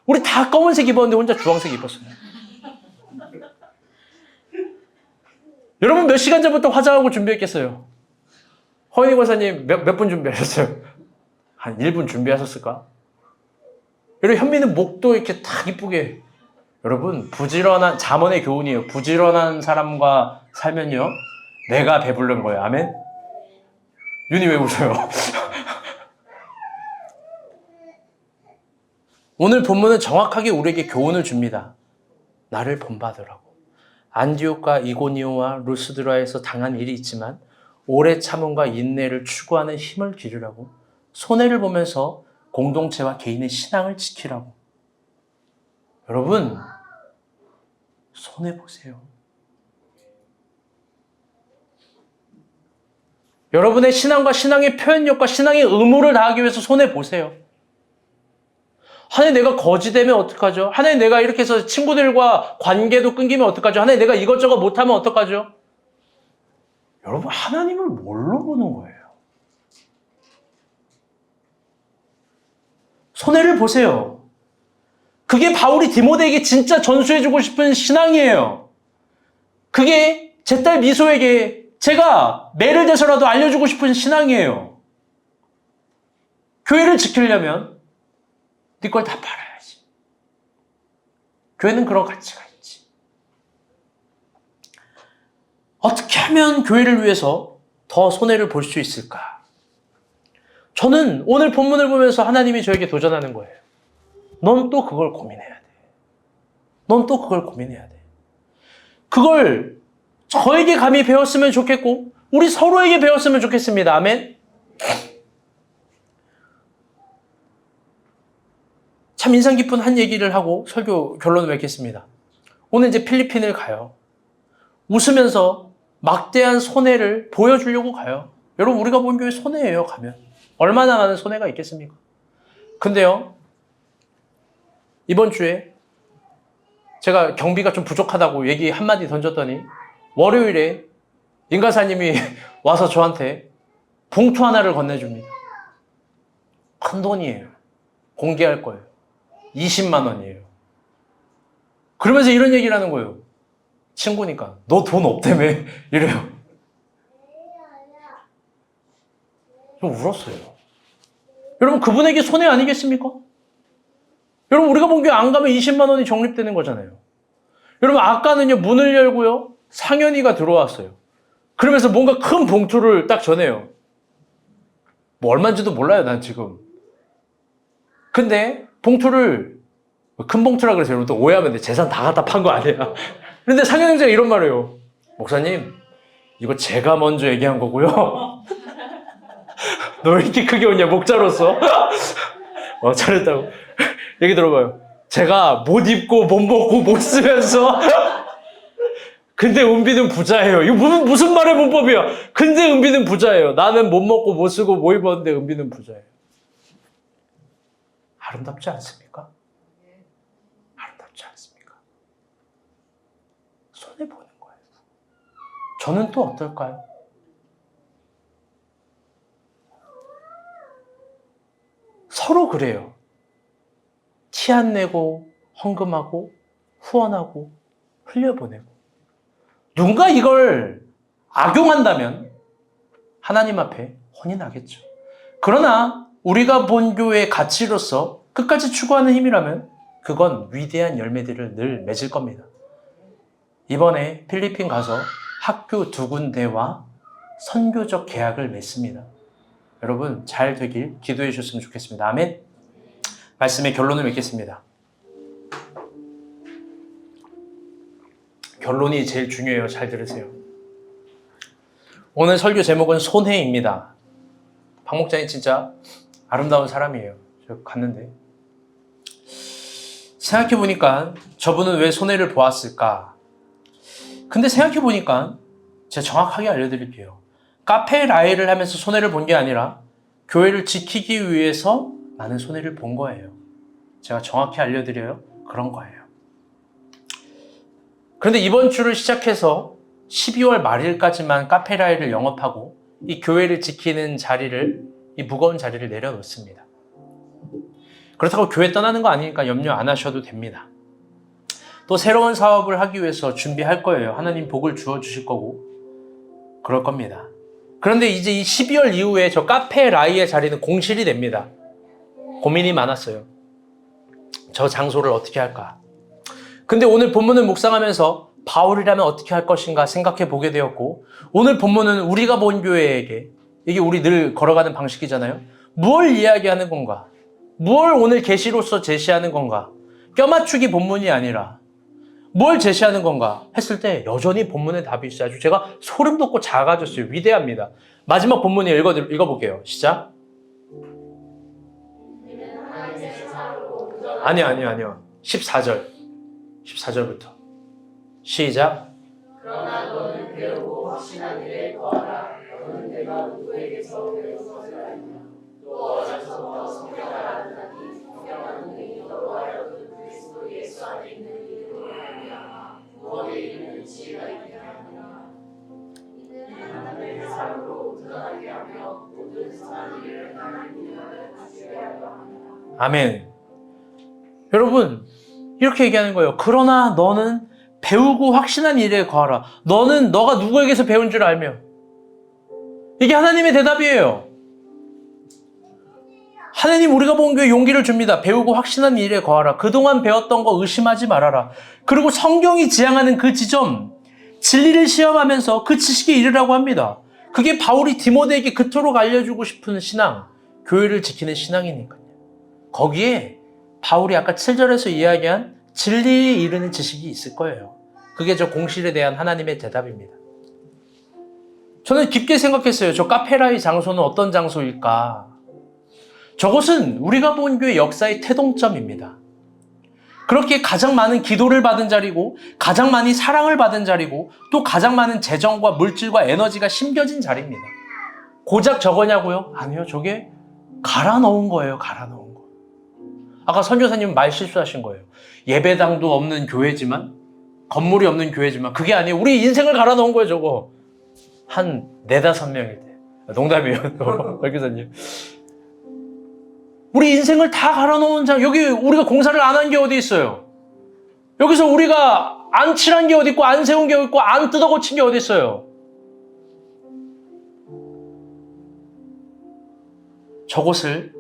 우리 다 검은색 입었는데 혼자 주황색 입었어요. 여러분 몇 시간 전부터 화장하고 준비했겠어요? 허인희 권사님 몇 분 준비하셨어요? 한 1분 준비하셨을까? 여러분 현미는 목도 이렇게 딱 이쁘게. 여러분 부지런한 잠언의 교훈이에요. 부지런한 사람과 살면요 내가 배부른 거예요. 아멘? 윤희 왜 웃어요? 오늘 본문은 정확하게 우리에게 교훈을 줍니다. 나를 본받으라고. 안디옥과 이고니오와 루스드라에서 당한 일이 있지만 오래 참음과 인내를 추구하는 힘을 기르라고. 손해를 보면서 공동체와 개인의 신앙을 지키라고. 여러분 손해보세요. 여러분의 신앙과 신앙의 표현력과 신앙의 의무를 다하기 위해서 손해보세요. 하나님 내가 거지되면 어떡하죠? 하나님 내가 이렇게 해서 친구들과 관계도 끊기면 어떡하죠? 하나님 내가 이것저것 못하면 어떡하죠? 여러분 하나님을 뭘로 보는 거예요? 손해를 보세요. 그게 바울이 디모데에게 진짜 전수해주고 싶은 신앙이에요. 그게 제 딸 미소에게 제가 매를 대서라도 알려주고 싶은 신앙이에요. 교회를 지키려면 이걸 다 팔아야지. 교회는 그런 가치가 있지. 어떻게 하면 교회를 위해서 더 손해를 볼 수 있을까? 저는 오늘 본문을 보면서 하나님이 저에게 도전하는 거예요. 넌 또 그걸 고민해야 돼. 넌 또 그걸 고민해야 돼. 그걸 저에게 감히 배웠으면 좋겠고 우리 서로에게 배웠으면 좋겠습니다. 아멘. 참 인상 깊은 한 얘기를 하고 설교 결론을 맺겠습니다. 오늘 이제 필리핀을 가요. 웃으면서 막대한 손해를 보여주려고 가요. 여러분 우리가 본 교회 손해예요. 가면 얼마나 많은 손해가 있겠습니까? 근데요 이번 주에 제가 경비가 좀 부족하다고 얘기 한마디 던졌더니 월요일에 인가사님이 와서 저한테 봉투 하나를 건네줍니다. 큰 돈이에요. 공개할 거예요. 20만 원이에요. 그러면서 이런 얘기를 하는 거예요. 친구니까 너 돈 없다며 이래요. 좀 울었어요. 여러분 그분에게 손해 아니겠습니까? 여러분 우리가 본 교회 안 가면 20만 원이 적립되는 거잖아요. 여러분 아까는요 문을 열고요 상현이가 들어왔어요. 그러면서 뭔가 큰 봉투를 딱 전해요. 뭐 얼마인지도 몰라요 난 지금. 근데 봉투를 큰 봉투라 그래서 여러분 또 오해하면 돼. 재산 다 갖다 판 거 아니야. 근데 상현 형제가 이런 말을 해요. 목사님 이거 제가 먼저 얘기한 거고요. 너 왜 이렇게 크게 웃냐 목자로서. 잘했다고. 얘기 들어봐요. 제가 못 입고 못 먹고 못 쓰면서 근데 은비는 부자예요. 이거 무슨 말의 문법이야. 근데 은비는 부자예요. 나는 못 먹고 못 쓰고 못 입었는데 은비는 부자예요. 아름답지 않습니까? 아름답지 않습니까? 손해보는 거예요. 저는 또 어떨까요? 서로 그래요. 티 안 내고 헌금하고 후원하고 흘려보내고 누군가 이걸 악용한다면 하나님 앞에 혼이 나겠죠. 그러나 우리가 본 교회의 가치로서 끝까지 추구하는 힘이라면 그건 위대한 열매들을 늘 맺을 겁니다. 이번에 필리핀 가서 학교 2군데와 선교적 계약을 맺습니다. 여러분 잘 되길 기도해 주셨으면 좋겠습니다. 아멘. 말씀의 결론을 맺겠습니다. 결론이 제일 중요해요. 잘 들으세요. 오늘 설교 제목은 손해입니다. 박 목사님 진짜 아름다운 사람이에요. 저 갔는데 생각해보니까 저분은 왜 손해를 보았을까? 근데 생각해보니까 제가 정확하게 알려드릴게요. 카페 라이를 하면서 손해를 본 게 아니라 교회를 지키기 위해서 많은 손해를 본 거예요. 제가 정확히 알려드려요. 그런 거예요. 그런데 이번 주를 시작해서 12월 말일까지만 카페 라이를 영업하고 이 교회를 지키는 자리를, 이 무거운 자리를 내려놓습니다. 그렇다고 교회 떠나는 거 아니니까 염려 안 하셔도 됩니다. 또 새로운 사업을 하기 위해서 준비할 거예요. 하나님 복을 주어주실 거고 그럴 겁니다. 그런데 이제 이 12월 이후에 저 카페 라이의 자리는 공실이 됩니다. 고민이 많았어요. 저 장소를 어떻게 할까? 근데 오늘 본문을 묵상하면서 바울이라면 어떻게 할 것인가 생각해 보게 되었고 오늘 본문은 우리가 본 교회에게 이게 우리 늘 걸어가는 방식이잖아요. 무엇을 이야기하는 건가? 무엇을 오늘 계시로서 제시하는 건가? 껴맞추기 본문이 아니라 뭘 제시하는 건가 했을 때 여전히 본문의 답이 있어요. 아주 제가 소름 돋고 작아졌어요. 위대합니다. 마지막 본문을 읽어볼게요. 시작. 아니요. 14절부터. 시작. 그러나 너는 배우고 확신한 일에 거하라. 너는 내가 누구에게서 배운 것을 알며 또 어려서부터 성경을 아느니 성경은 능히 너로 하여금 그리스도 예수 안에 있는 이름으로 말미암아 구원에 이르는 지혜가 있게 하느니라. 이는 하나님의 사랑으로 드러나게 하며 모든 선한 일을 하나님 이름을 가지게 하려 합니다. 아멘. 여러분 이렇게 얘기하는 거예요. 그러나 너는 배우고 확신한 일에 거하라. 너는 너가 누구에게서 배운 줄 알며. 이게 하나님의 대답이에요. 하나님 우리가 본 교회 용기를 줍니다. 배우고 확신한 일에 거하라. 그동안 배웠던 거 의심하지 말아라. 그리고 성경이 지향하는 그 지점, 진리를 시험하면서 그 지식에 이르라고 합니다. 그게 바울이 디모데에게 그토록 알려주고 싶은 신앙, 교회를 지키는 신앙이니까요. 거기에 바울이 아까 7절에서 이야기한 진리에 이르는 지식이 있을 거예요. 그게 저 공실에 대한 하나님의 대답입니다. 저는 깊게 생각했어요. 저 카페라의 장소는 어떤 장소일까? 저것은 우리가 본 교회 역사의 태동점입니다. 그렇게 가장 많은 기도를 받은 자리고, 가장 많이 사랑을 받은 자리고, 또 가장 많은 재정과 물질과 에너지가 심겨진 자리입니다. 고작 저거냐고요? 아니요, 저게 갈아 넣은 거예요. 갈아 넣은 거. 아까 선교사님 말 실수하신 거예요. 예배당도 없는 교회지만, 건물이 없는 교회지만, 그게 아니에요. 우리 인생을 갈아 넣은 거예요, 저거. 한 4-5명일 때. 농담이에요. 설교사님. 우리 인생을 다 갈아 넣은 자, 여기 우리가 공사를 안 한 게 어디 있어요? 여기서 우리가 안 칠한 게 어디 있고, 안 세운 게 어디 있고, 안 뜯어 고친 게 어디 있어요? 저곳을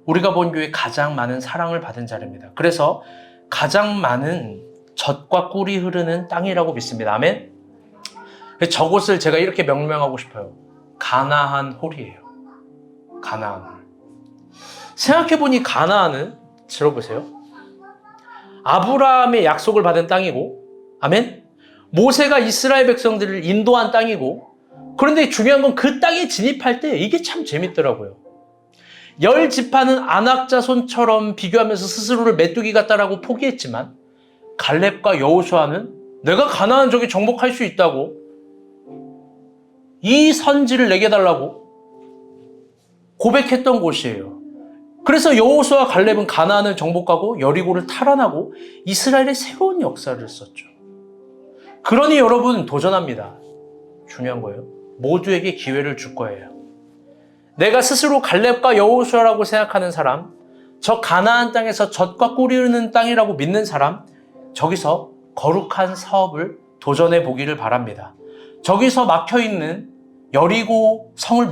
우리가 본 교회 가장 많은 사랑을 받은 자리입니다. 그래서 가장 많은 젖과 꿀이 흐르는 땅이라고 믿습니다. 아멘? 저곳을 제가 이렇게 명명하고 싶어요. 가나안 홀이에요. 가나안 홀. 생각해보니 가나안은, 들어보세요. 아브라함의 약속을 받은 땅이고, 아멘? 모세가 이스라엘 백성들을 인도한 땅이고, 그런데 중요한 건 그 땅에 진입할 때 이게 참 재밌더라고요. 10지파는 안악자손처럼 비교하면서 스스로를 메뚜기 같다라고 포기했지만, 갈렙과 여호수아는 내가 가나안 저기 정복할 수 있다고, 이 선지를 내게 달라고 고백했던 곳이에요. 그래서 여호수아와 갈렙은 가나안을 정복하고 여리고를 탈환하고 이스라엘의 새로운 역사를 썼죠. 그러니 여러분 도전합니다. 중요한 거예요. 모두에게 기회를 줄 거예요. 내가 스스로 갈렙과 여호수아라고 생각하는 사람, 저 가나안 땅에서 젖과 꿀이 흐르는 땅이라고 믿는 사람, 저기서 거룩한 사업을 도전해 보기를 바랍니다. 저기서 막혀있는 여리고 성을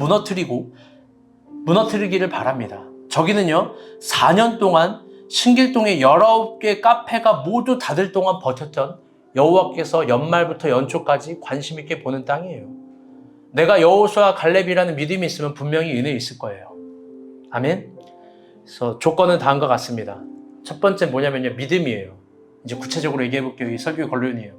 무너뜨리기를 바랍니다. 저기는요, 4년 동안 신길동의 19개 카페가 모두 닫을 동안 버텼던 여호와께서 연말부터 연초까지 관심 있게 보는 땅이에요. 내가 여호수아 갈렙이라는 믿음이 있으면 분명히 은혜 있을 거예요. 아멘? 그래서 조건은 다음과 같습니다. 첫 번째 뭐냐면요, 믿음이에요. 이제 구체적으로 얘기해 볼게요. 이 설교의 결론이에요.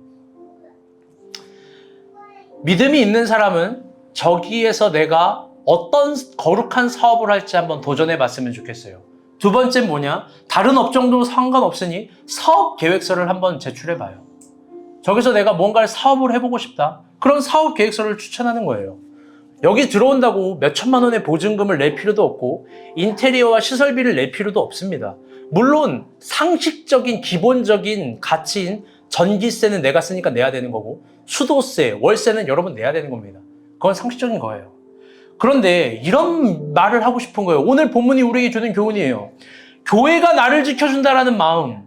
믿음이 있는 사람은 저기에서 내가 어떤 거룩한 사업을 할지 한번 도전해 봤으면 좋겠어요. 두 번째는 뭐냐? 다른 업종도 상관없으니 사업 계획서를 한번 제출해 봐요. 저기서 내가 뭔가를 사업을 해보고 싶다. 그런 사업 계획서를 추천하는 거예요. 여기 들어온다고 몇 천만 원의 보증금을 낼 필요도 없고 인테리어와 시설비를 낼 필요도 없습니다. 물론 상식적인 기본적인 가치인 전기세는 내가 쓰니까 내야 되는 거고 수도세, 월세는 여러분 내야 되는 겁니다. 그건 상식적인 거예요. 그런데 이런 말을 하고 싶은 거예요. 오늘 본문이 우리에게 주는 교훈이에요. 교회가 나를 지켜준다라는 마음.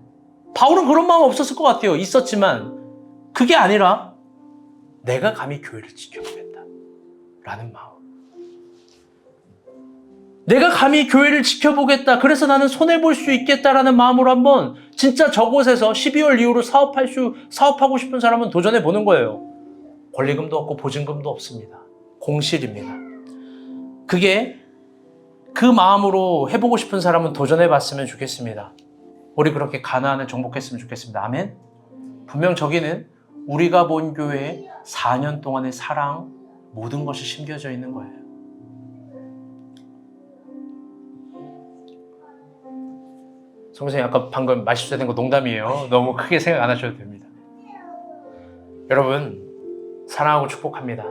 바울은 그런 마음 없었을 것 같아요. 있었지만 그게 아니라 내가 감히 교회를 지켜보겠다라는 마음. 내가 감히 교회를 지켜보겠다. 그래서 나는 손해볼 수 있겠다라는 마음으로 한번 진짜 저곳에서 12월 이후로 사업하고 싶은 사람은 도전해 보는 거예요. 권리금도 없고 보증금도 없습니다. 공실입니다. 그게 그 마음으로 해보고 싶은 사람은 도전해 봤으면 좋겠습니다. 우리 그렇게 가나안을 정복했으면 좋겠습니다. 아멘? 분명 저기는 우리가 본 교회의 4년 동안의 사랑, 모든 것이 심겨져 있는 거예요. 성선생님 아까 방금 말실수된 거 농담이에요. 너무 크게 생각 안 하셔도 됩니다. 여러분 사랑하고 축복합니다.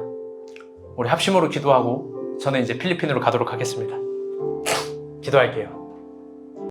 우리 합심으로 기도하고 저는 이제 필리핀으로 가도록 하겠습니다. 기도할게요.